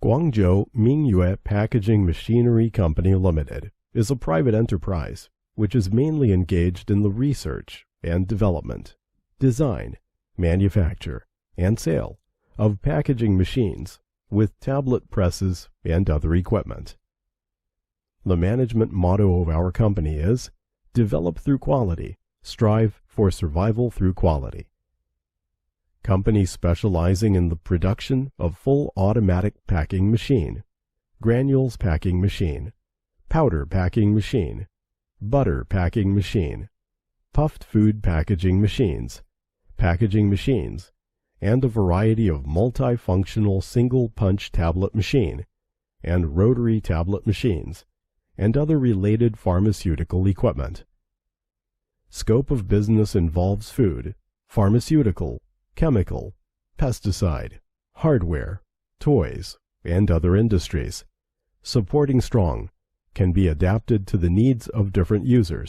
Guangzhou Mingyue Packaging Machinery Company Limited is a private enterprise which is mainly engaged in the research and development, design, manufacture, and sale of packaging machines with tablet presses and other equipment. The management motto of our company is, "Develop through quality, strive for survival through quality." Company specializing in the production of full automatic packing machine, granules packing machine, powder packing machine, butter packing machine, puffed food packaging machines, and a variety of multifunctional single-punch tablet machine and rotary tablet machines, and other related pharmaceutical equipment. Scope of business involves food, pharmaceutical, chemical, pesticide, hardware, toys, and other industries. Supporting strong can be adapted to the needs of different users.